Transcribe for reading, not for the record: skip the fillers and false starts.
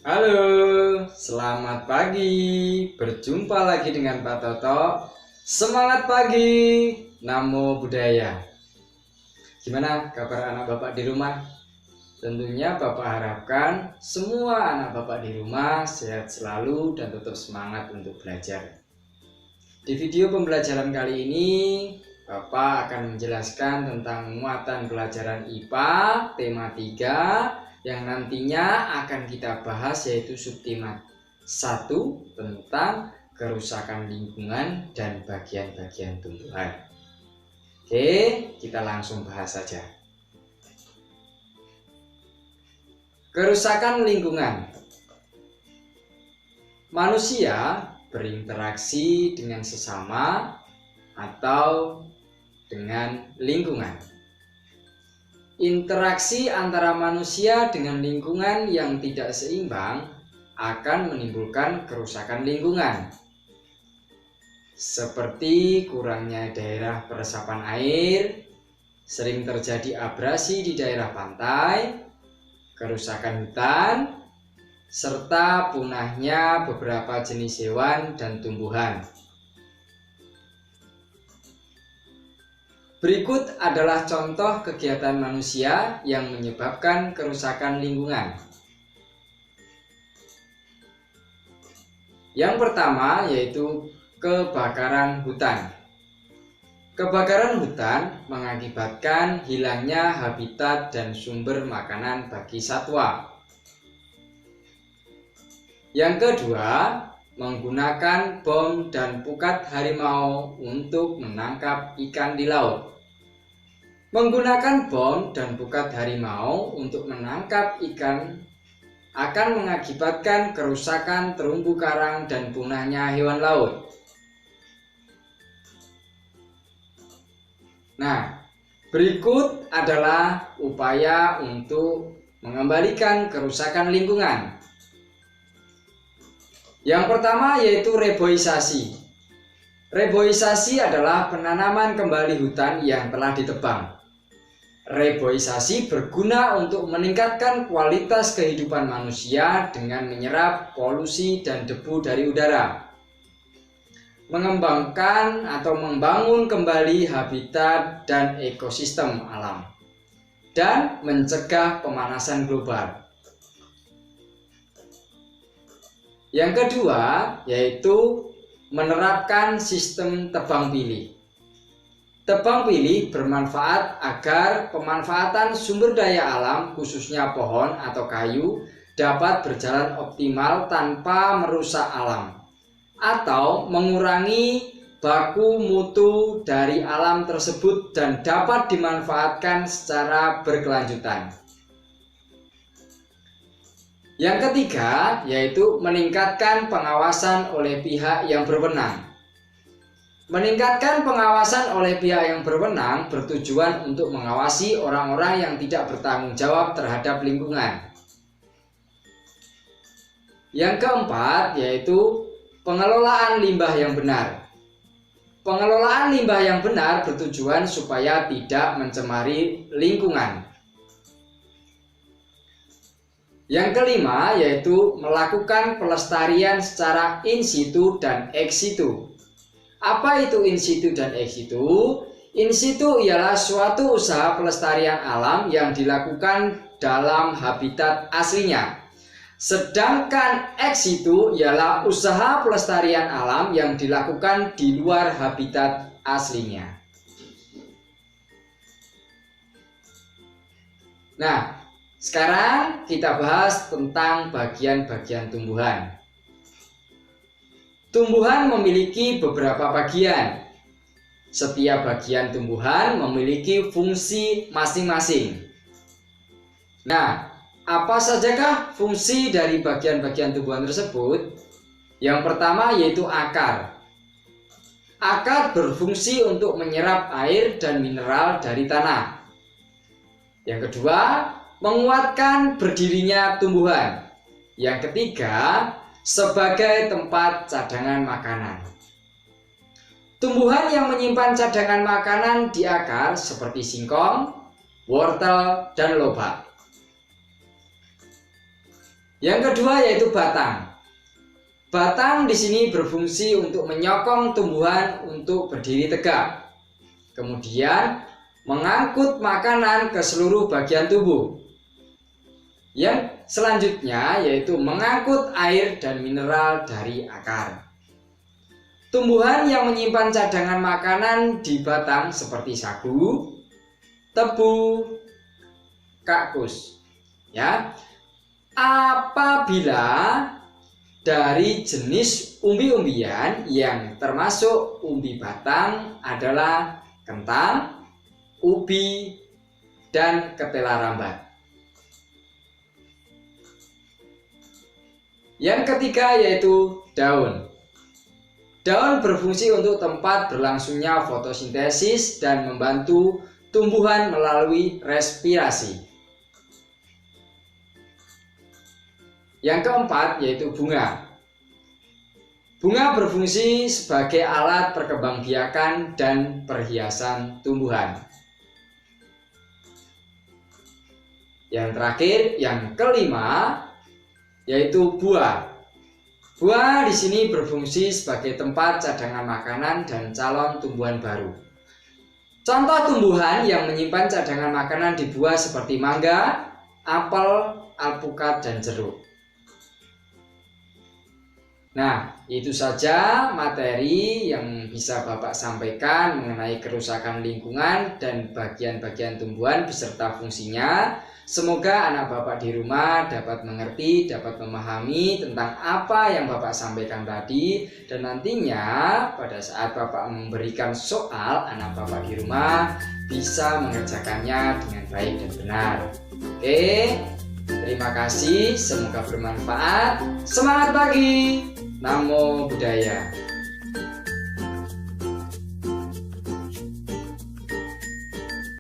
Halo, selamat pagi. Berjumpa lagi dengan Pak Toto. Semangat pagi, Namo Buddhaya. Gimana kabar anak Bapak di rumah? Tentunya Bapak harapkan semua anak Bapak di rumah sehat selalu dan tetap semangat untuk belajar. Di video pembelajaran kali ini, Bapak akan menjelaskan tentang muatan pelajaran IPA tema 3 yang nantinya akan kita bahas, yaitu subtema 1 tentang kerusakan lingkungan dan bagian-bagian tumbuhan. Oke, kita langsung bahas saja. Kerusakan lingkungan. Manusia berinteraksi dengan sesama atau dengan lingkungan. Interaksi antara manusia dengan lingkungan yang tidak seimbang akan menimbulkan kerusakan lingkungan, seperti kurangnya daerah peresapan air, sering terjadi abrasi di daerah pantai, kerusakan hutan, serta punahnya beberapa jenis hewan dan tumbuhan. Berikut adalah contoh kegiatan manusia yang menyebabkan kerusakan lingkungan. Yang pertama yaitu kebakaran hutan. Kebakaran hutan mengakibatkan hilangnya habitat dan sumber makanan bagi satwa. Yang kedua, menggunakan bom dan pukat harimau untuk menangkap ikan di laut. Menggunakan bom dan pukat harimau untuk menangkap ikan akan mengakibatkan kerusakan terumbu karang dan punahnya hewan laut. Nah, berikut adalah upaya untuk mengembalikan kerusakan lingkungan. Yang pertama yaitu reboisasi. Reboisasi adalah penanaman kembali hutan yang telah ditebang. Reboisasi berguna untuk meningkatkan kualitas kehidupan manusia dengan menyerap polusi dan debu dari udara, mengembangkan atau membangun kembali habitat dan ekosistem alam, dan mencegah pemanasan global. Yang kedua yaitu menerapkan sistem tebang pilih. Tebang pilih bermanfaat agar pemanfaatan sumber daya alam, khususnya pohon atau kayu, dapat berjalan optimal tanpa merusak alam atau mengurangi baku mutu dari alam tersebut dan dapat dimanfaatkan secara berkelanjutan. Yang ketiga yaitu meningkatkan pengawasan oleh pihak yang berwenang. Meningkatkan pengawasan oleh pihak yang berwenang bertujuan untuk mengawasi orang-orang yang tidak bertanggung jawab terhadap lingkungan. Yang keempat yaitu pengelolaan limbah yang benar. Pengelolaan limbah yang benar bertujuan supaya tidak mencemari lingkungan. Yang kelima yaitu melakukan pelestarian secara in situ dan ex situ. Apa itu in situ dan ex situ? In situ ialah suatu usaha pelestarian alam yang dilakukan dalam habitat aslinya. Sedangkan ex situ ialah usaha pelestarian alam yang dilakukan di luar habitat aslinya. Nah, sekarang kita bahas tentang bagian-bagian tumbuhan. Tumbuhan memiliki beberapa bagian. Setiap bagian tumbuhan memiliki fungsi masing-masing. Nah, apa sajakah fungsi dari bagian-bagian tumbuhan tersebut? Yang pertama yaitu akar. Akar berfungsi untuk menyerap air dan mineral dari tanah. Yang kedua, menguatkan berdirinya tumbuhan. Yang ketiga, sebagai tempat cadangan makanan. Tumbuhan yang menyimpan cadangan makanan di akar seperti singkong, wortel, dan lobak. Yang kedua yaitu batang. Batang di sini berfungsi untuk menyokong tumbuhan untuk berdiri tegak. Kemudian mengangkut makanan ke seluruh bagian tubuh. Yang selanjutnya yaitu mengangkut air dan mineral dari akar. Tumbuhan yang menyimpan cadangan makanan di batang seperti sagu, tebu, kaktus. Ya. Apabila dari jenis umbi-umbian yang termasuk umbi batang adalah kentang, ubi, dan ketela rambat. Yang ketiga yaitu daun. Daun berfungsi untuk tempat berlangsungnya fotosintesis dan membantu tumbuhan melalui respirasi. Yang keempat yaitu bunga. Bunga berfungsi sebagai alat perkembangbiakan dan perhiasan tumbuhan. Yang terakhir, yang kelima, yaitu buah. Buah di sini berfungsi sebagai tempat cadangan makanan dan calon tumbuhan baru. Contoh tumbuhan yang menyimpan cadangan makanan di buah seperti mangga, apel, alpukat, dan jeruk. Nah, itu saja materi yang bisa Bapak sampaikan mengenai kerusakan lingkungan dan bagian-bagian tumbuhan beserta fungsinya. Semoga anak Bapak di rumah dapat mengerti, dapat memahami tentang apa yang Bapak sampaikan tadi. Dan nantinya pada saat Bapak memberikan soal, anak Bapak di rumah bisa mengerjakannya dengan baik dan benar. Oke, terima kasih, semoga bermanfaat. Semangat pagi! Namo Buddhaya.